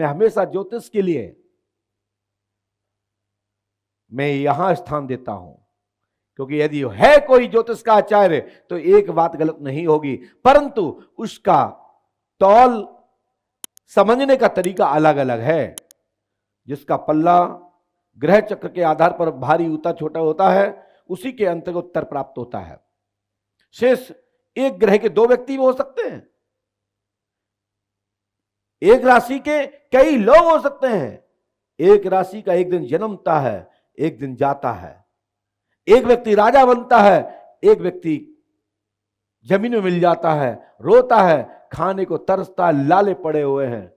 मैं हमेशा ज्योतिष के लिए मैं यहां स्थान देता हूं, क्योंकि यदि है कोई ज्योतिष का आचार्य तो एक बात गलत नहीं होगी, परंतु उसका तौल समझने का तरीका अलग अलग है। जिसका पल्ला ग्रह चक्र के आधार पर भारी ऊंचा छोटा होता है, उसी के अंतर्गत उत्तर प्राप्त होता है। शेष एक ग्रह के दो व्यक्ति भी हो सकते हैं, एक राशि के कई लोग हो सकते हैं। एक राशि का एक दिन जन्मता है, एक दिन जाता है। एक व्यक्ति राजा बनता है, एक व्यक्ति जमीन में मिल जाता है, रोता है, खाने को तरसता है, लाले पड़े हुए हैं।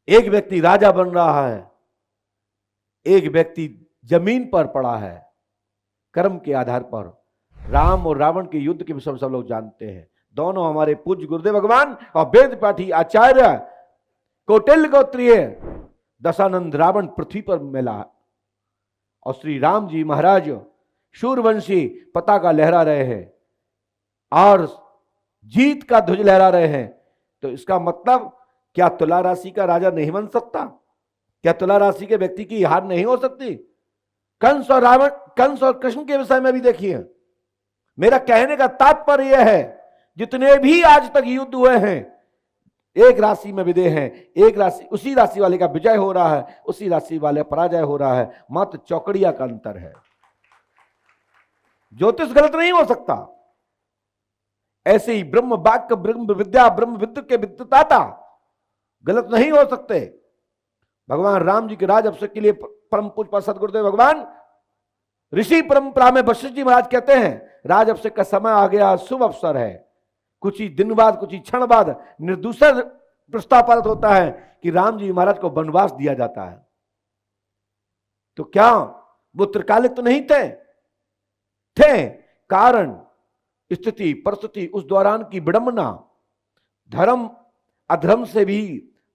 एक व्यक्ति राजा बन रहा है, एक व्यक्ति जमीन पर पड़ा है। कर्म के आधार पर राम और रावण के युद्ध के विषय सब लोग जानते हैं। दोनों हमारे पूज्य गुरुदेव भगवान और वेद पाठी आचार्य कौटिल्य गोत्रीय दशानंद रावण पृथ्वी पर मिला, और श्री राम जी महाराज शूरवंशी पताका लहरा रहे हैं और जीत का ध्वज लहरा रहे हैं। तो इसका मतलब क्या तुला राशि का राजा नहीं बन सकता? क्या तुला राशि के व्यक्ति की हार नहीं हो सकती? कंस और रावण, कंस और कृष्ण के विषय में भी देखिए। मेरा कहने का तात्पर्य यह है, जितने भी आज तक युद्ध हुए हैं, एक राशि में विजय हैं, एक राशि, उसी राशि वाले का विजय हो रहा है, उसी राशि वाले पराजय हो रहा है। मात्र चौकड़िया का अंतर है। ज्योतिष गलत नहीं हो सकता। ऐसे ही ब्रह्म वाक्य, ब्रह्म विद्या, ब्रह्म विद्य के विद्यदाता गलत नहीं हो सकते। भगवान राम जी के राज अभिषेक के लिए परम पूज्य सदगुरुदेव भगवान ऋषि परंपरा में वशिष्ठ जी महाराज कहते हैं, राज अभिषेक का समय आ गया, शुभ अवसर है। कुछ ही दिन बाद, कुछ ही क्षण बाद निर्दूसर प्रस्ताव पारित होता है कि राम जी महाराज को वनवास दिया जाता है। तो क्या वो त्रिकालिक तो नहीं थे? कारण, स्थिति, परिस्थिति, उस दौरान की विडंबना, धर्म अधर्म से भी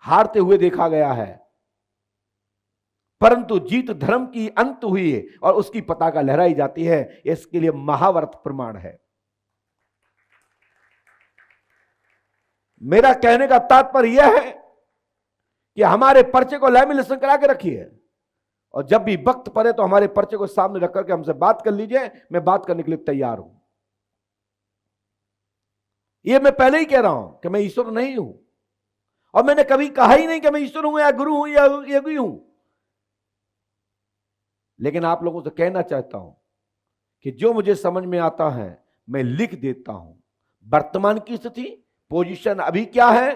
हारते हुए देखा गया है, परंतु जीत धर्म की अंत हुई है और उसकी पताका लहराई जाती है। इसके लिए महाभारत प्रमाण है। मेरा कहने का तात्पर्य यह है कि हमारे पर्चे को लैमिनेशन करा के रखिए, और जब भी वक्त पड़े तो हमारे पर्चे को सामने रख करके हमसे बात कर लीजिए। मैं बात करने के लिए तैयार हूं। यह मैं पहले ही कह रहा हूं कि मैं ईश्वर नहीं हूं, और मैंने कभी कहा ही नहीं कि मैं ईश्वर हूं या गुरु हूं या योगी हूं। लेकिन आप लोगों से कहना चाहता हूं कि जो मुझे समझ में आता है मैं लिख देता हूं। वर्तमान की स्थिति, पोजीशन अभी क्या है,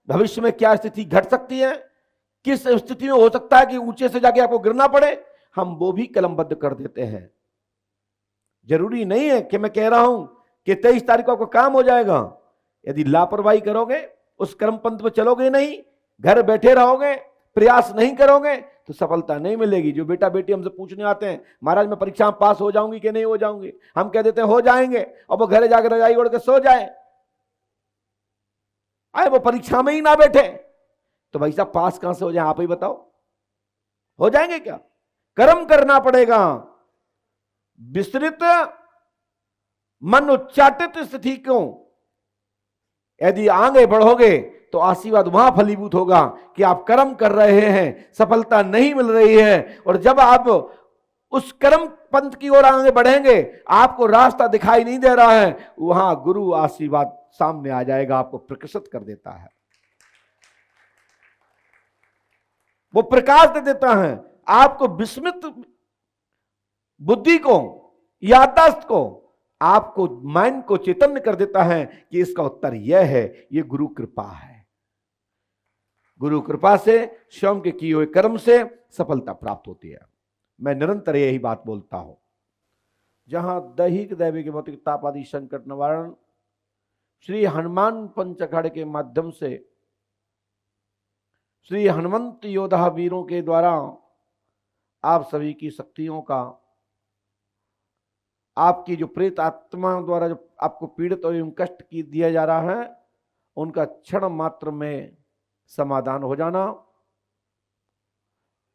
भविष्य में क्या स्थिति घट सकती है, किस स्थिति में हो सकता है कि ऊंचे से जाके आपको गिरना पड़े, हम वो भी कलमबद्ध कर देते हैं। जरूरी नहीं है कि मैं कह रहा हूं कि 23 तारीख को आपको काम हो जाएगा। यदि लापरवाही करोगे, उस कर्म पंथ में चलोगे नहीं, घर बैठे रहोगे, प्रयास नहीं करोगे, तो सफलता नहीं मिलेगी। जो बेटा बेटी हमसे पूछने आते हैं, महाराज मैं परीक्षा में पास हो जाऊंगी कि नहीं हो जाऊंगी, हम कह देते हैं हो जाएंगे, और वो घरे जाकर रजाई ओढ़ के सो जाए, आए वो परीक्षा में ही ना बैठे, तो भाई साहब पास कहां से हो जाए? आप ही बताओ, हो जाएंगे क्या? कर्म करना पड़ेगा। विस्तृत मन उच्चाटित स्थिति को यदि आगे बढ़ोगे तो आशीर्वाद वहां फलीभूत होगा कि आप कर्म कर रहे हैं, सफलता नहीं मिल रही है, और जब आप उस कर्म पंथ की ओर आगे बढ़ेंगे, आपको रास्ता दिखाई नहीं दे रहा है, वहां गुरु आशीर्वाद सामने आ जाएगा, आपको प्रकाशित कर देता है, वो प्रकाश दे देता है आपको, विस्मित बुद्धि को, याददाश्त को, आपको माइंड को चैतन्य कर देता है कि इसका उत्तर यह है। यह गुरु कृपा है। गुरु कृपा से, स्वयं के किए हुए कर्म से सफलता प्राप्त होती है। मैं निरंतर यही बात बोलता हूं। जहां दैहिक दैविक भौतिक ताप आदि संकट निवारण श्री हनुमान पंच अखाड़े के माध्यम से श्री हनुमंत योद्धा वीरों के द्वारा आप सभी की शक्तियों का, आपकी जो प्रेत आत्मा द्वारा जो आपको पीड़ित और एवं कष्ट की दिया जा रहा है, उनका क्षण मात्र में समाधान हो जाना।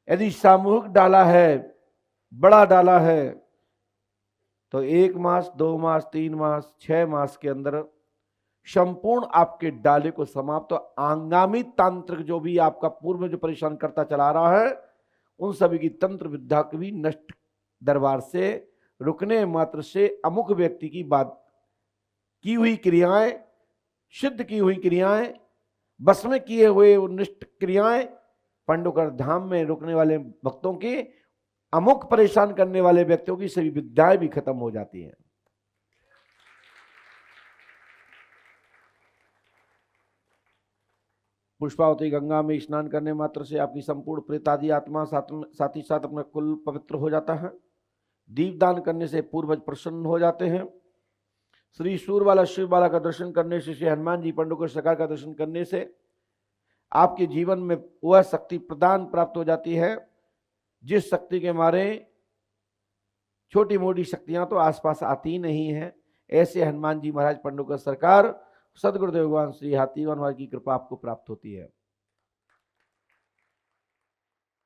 यदि सामूहिक डाला है, बड़ा डाला है, तो 1 मास, 2 मास, 3 मास, 6 मास के अंदर संपूर्ण आपके डाले को समाप्त, तो आंगामी तांत्रिक जो भी आपका पूर्व में जो परेशान करता चला रहा है, उन सभी की तंत्र विद्या की भी नष्ट दरबार से रुकने मात्र से अमुक व्यक्ति की बात की हुई क्रियाएं, सिद्ध की हुई क्रियाएं, बस में किए हुए निष्ठ क्रियाएं, पांडुकर धाम में रुकने वाले भक्तों की, अमुक परेशान करने वाले व्यक्तियों की सभी विद्याएं भी खत्म हो जाती हैं। पुष्पावती गंगा में स्नान करने मात्र से आपकी संपूर्ण प्रेतादि आत्मा साथ ही साथ अपना कुल पवित्र हो जाता है। दीपदान करने से पूर्वज प्रसन्न हो जाते हैं। श्री सूरबाला शिवबाला का दर्शन करने से, श्री हनुमान जी पंडुकर सरकार का दर्शन करने से आपके जीवन में वह शक्ति प्रदान प्राप्त हो जाती है जिस शक्ति के मारे छोटी मोटी शक्तियां तो आसपास आती ही नहीं है। ऐसे हनुमान जी महाराज पंडुकर सरकार सदगुरुदेव भगवान श्री हाथीवान की कृपा आपको प्राप्त होती है।